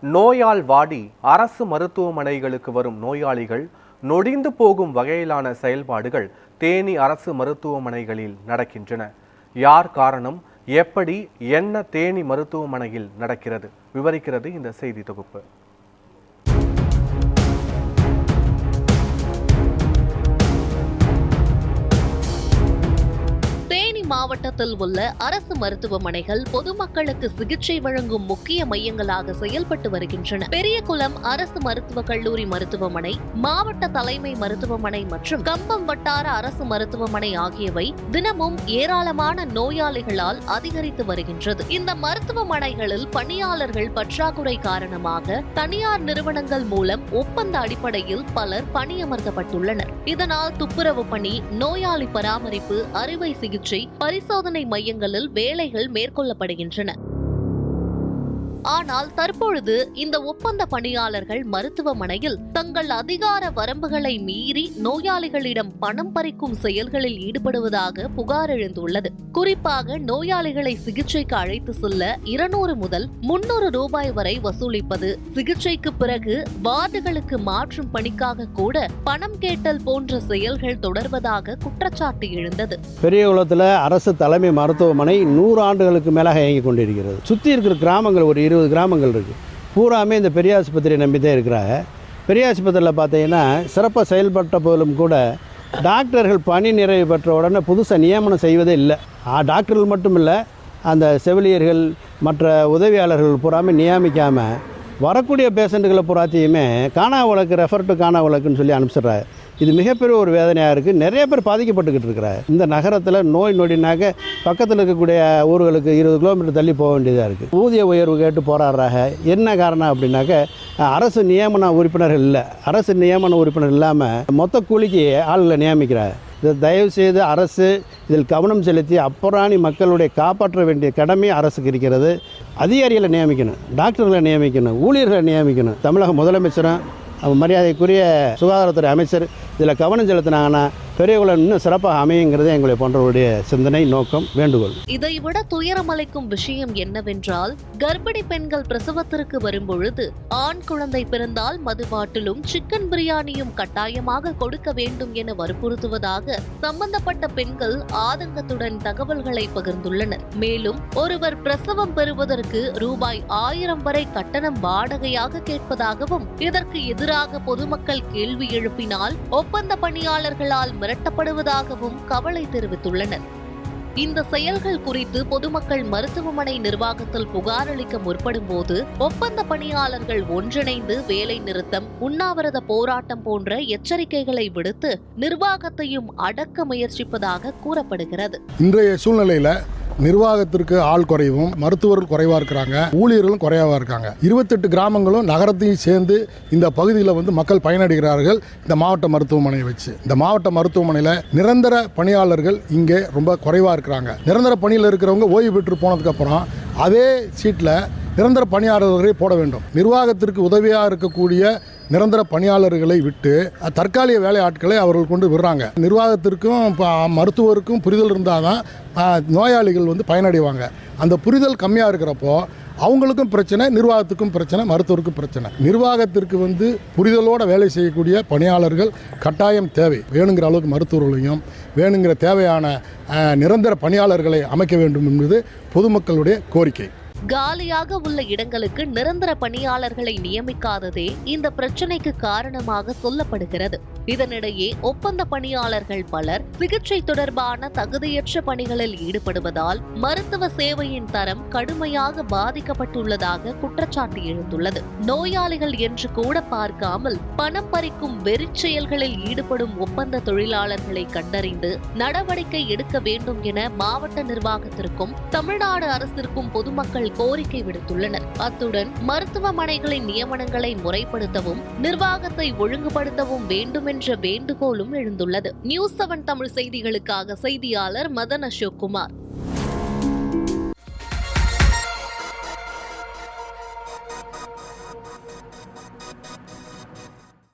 நோயால் வாடி அரசு மருத்துவமனைகளுக்கு வரும் நோயாளிகள் நொடிந்து போகும் வகையிலான செயல்பாடுகள் தேனி அரசு மருத்துவமனைகளில் நடக்கின்றன. யார் காரணம், எப்படி, என்ன தேனி மருத்துவமனையில் நடக்கிறது விவரிக்கிறது இந்த செய்தி தொகுப்பு. மாவட்டத்தில் உள்ள அரசு மருத்துவமனைகள் பொதுமக்களுக்கு சிகிச்சை வழங்கும் முக்கிய மையங்களாக செயல்பட்டு வருகின்றன. பெரியகுளம் அரசு மருத்துவக் கல்லூரி மருத்துவமனை, மாவட்ட தலைமை மருத்துவமனை மற்றும் கம்பம் வட்டார அரசு மருத்துவமனை ஆகியவை தினமும் ஏராளமான நோயாளிகளால் அதிகரித்து வருகின்றது. இந்த மருத்துவமனைகளில் பணியாளர்கள் பற்றாக்குறை காரணமாக தனியார் நிறுவனங்கள் மூலம் ஒப்பந்த அடிப்படையில் பலர் பணியமர்த்தப்பட்டுள்ளனர். இதனால் துப்புரவு பணி, நோயாளி பராமரிப்பு, அறுவை சிகிச்சை, பரிசோதனை மையங்களில் வேலைகள் மேற்கொள்ளப்படுகின்றன. ஆனால் தற்பொழுது இந்த ஒப்பந்த பணியாளர்கள் மருத்துவமனையில் தங்கள் அதிகார வரம்புகளை மீறி நோயாளிகளிடம் பணம் பறிக்கும் செயல்களில் ஈடுபடுவதாக புகார் எழுந்துள்ளது. குறிப்பாக நோயாளிகளை சிகிச்சைக்கு அழைத்து செல்ல 200 முதல் 300 ரூபாய் வரை வசூலிப்பது, சிகிச்சைக்கு பிறகு வார்டுகளுக்கு மாற்றும் பணிக்காக கூட பணம் கேட்டல் போன்ற செயல்கள் தொடர்வதாக குற்றச்சாட்டு எழுந்தது. பெரியகுளத்தில் அரசு தலைமை மருத்துவமனை 100 ஆண்டுகளுக்கு மேலாக இயங்கிக் கொண்டிருக்கிறது. சுற்றி இருக்கிற கிராமங்கள் ஒரு 20 கிராமங்கள் இருக்குது. பூராமே இந்த பெரிய ஆஸ்பத்திரியை நம்பி தான் இருக்கிறாங்க. பெரிய ஆஸ்பத்திரியில் பார்த்தீங்கன்னா சிறப்பாக செயல்பட்ட போதிலும் கூட டாக்டர்கள் பணி நிறைவு பெற்ற உடனே புதுசாக நியமனம் செய்வதே இல்லை. டாக்டர்கள் மட்டும் இல்லை, அந்த செவிலியர்கள் மற்ற உதவியாளர்கள் பூராமே நியமிக்காமல் வரக்கூடிய பேஷண்ட்டுகளை பூராத்தையுமே காணா வழக்கு, ரெஃபர் டு காணா வழக்குன்னு சொல்லி அனுப்பிச்சிடுறாங்க. இது மிகப்பெரிய ஒரு வேதனையாக இருக்குது. நிறைய பேர் பாதிக்கப்பட்டுக்கிட்டு இருக்கிறாங்க. இந்த நகரத்தில் நோய் நொடினாக்க பக்கத்தில் இருக்கக்கூடிய ஊர்களுக்கு 20 கிலோமீட்டர் தள்ளி போக வேண்டியதாக இருக்குது. ஊதிய உயர்வு கேட்டு போராடுறாங்க. என்ன காரணம் அப்படின்னாக்க அரசு நியமன உறுப்பினர்கள் இல்லை. அரசு நியமன உறுப்பினர் இல்லாமல் மொத்த கூலிக்கு ஆளுகளை நியமிக்கிறாங்க. இதை தயவு செய்து அரசு இதில் கவனம் செலுத்தி அப்புறாணி மக்களுடைய காப்பாற்ற வேண்டிய கடமை அரசுக்கு இருக்கிறது. அதிகாரிகளை நியமிக்கணும், டாக்டர்களை நியமிக்கணும், ஊழியர்களை நியமிக்கணும். தமிழக முதலமைச்சரும் மரியாதைக்குரிய சுகாதாரத்துறை அமைச்சர் இதில் கவனம் செலுத்தினாங்கன்னா பெரியகுளம் இன்னும் சிறப்பாக அமையுங்கிறதே எங்களை போன்றவருடைய சிந்தனை, நோக்கம், வேண்டுகோள். இதைவிட துயரமளிக்கும் விஷயம் என்னவென்றால், கர்ப்பிணி பெண்கள் பிரசவத்திற்கு வரும்பொழுது ஆண் குழந்தை பிறந்தால் மது பாட்டிலும் சிக்கன் பிரியாணியும் கட்டாயமாக கொடுக்க வேண்டும் என வற்புறுத்துவதாக சம்பந்தப்பட்ட பெண்கள் ஆதங்கத்துடன் தகவல்களை பகிர்ந்துள்ளனர். மேலும் ஒருவர் பிரசவம் பெறுவதற்கு ரூபாய் 1000 வரை கட்டணம் வாடகையாக கேட்பதாகவும், இதற்கு எதிராக பொதுமக்கள் கேள்வி எழுப்பினால் ஒப்பந்த பணியாளர்களால் மிரட்டப்படுவதாகவும் கவலை தெரிவித்துள்ளனர். இந்த செயல்கள் குறித்து பொதுமக்கள் மருத்துவமனை நிர்வாகத்தில் புகார் அளிக்க முற்படும் போது ஒப்பந்த பணியாளர்கள் ஒன்றிணைந்து வேலை நிறுத்தம், உண்ணாவிரத போராட்டம் போன்ற எச்சரிக்கைகளை விடுத்து நிர்வாகத்தையும் அடக்க முயற்சிப்பதாக கூறப்படுகிறது. இன்றைய சூழ்நிலையில நிர்வாகத்திற்கு ஆள் குறைவும், மருத்துவர்கள் குறைவாக இருக்கிறாங்க, ஊழியர்களும் குறைவாக இருக்காங்க. 28 கிராமங்களும் நகரத்தையும் சேர்ந்து இந்த பகுதியில் மக்கள் பயனடைகிறார்கள். இந்த மாவட்ட மருத்துவமனையை வச்சு இந்த மாவட்ட மருத்துவமனையில் நிரந்தர பணியாளர்கள் இங்கே ரொம்ப குறைவாக இருக்கிறாங்க. நிரந்தர பணியில் இருக்கிறவங்க ஓய்வு பெற்று போனதுக்கப்புறம் அதே சீட்டில் நிரந்தர பணியாளர்களை போட வேண்டும். நிர்வாகத்திற்கு உதவியாக இருக்கக்கூடிய நிரந்தர பணியாளர்களை விட்டு தற்காலிக வேலை ஆட்களை அவர்கள் கொண்டு விடுறாங்க. நிர்வாகத்திற்கும் மருத்துவருக்கும் புரிதல் இருந்தால் தான் நோயாளிகள் பயனடைவாங்க. அந்த புரிதல் கம்மியாக இருக்கிறப்போ அவங்களுக்கும் பிரச்சனை, நிர்வாகத்துக்கும் பிரச்சனை, மருத்துவருக்கும் பிரச்சனை. நிர்வாகத்திற்கு புரிதலோடு வேலை செய்யக்கூடிய பணியாளர்கள் கட்டாயம் தேவை. வேணுங்கிற அளவுக்கு மருத்துவர்களையும் வேணுங்கிற தேவையான நிரந்தர பணியாளர்களை அமைக்க வேண்டும் என்பது பொதுமக்களுடைய கோரிக்கை. காலியாக உள்ள இடங்களுக்கு நிரந்தர பணியாளர்களை நியமிக்காததே இந்த பிரச்சனைக்கு காரணமாக சொல்லப்படுகிறது. இதனிடையே ஒப்பந்த பணியாளர்கள் பலர் சிகிச்சை தொடர்பான தகுதியற்ற பணிகளில் ஈடுபடுவதால் மருத்துவ சேவையின் தரம் கடுமையாக பாதிக்கப்பட்டுள்ளதாக குற்றச்சாட்டு எழுந்துள்ளது. நோயாளிகள் என்று கூட பார்க்காமல் பணம் பறிக்கும் வெறிச் செயல்களில் ஈடுபடும் ஒப்பந்த தொழிலாளர்களை கண்டறிந்து நடவடிக்கை எடுக்க வேண்டும் என மாவட்ட நிர்வாகத்திற்கும் தமிழ்நாடு அரசிற்கும் பொதுமக்கள் கோரிக்கை விடுத்துள்ளனர். அத்துடன் மருத்துவமனைகளின் நியமனங்களை முறைப்படுத்தவும் நிர்வாகத்தை ஒழுங்குபடுத்தவும் வேண்டும் என்ற வேண்டுகோளும் எழுந்துள்ளது. நியூஸ் 7 தமிழ் செய்திகளுக்காக செய்தியாளர் மதன் அசோக்குமார்.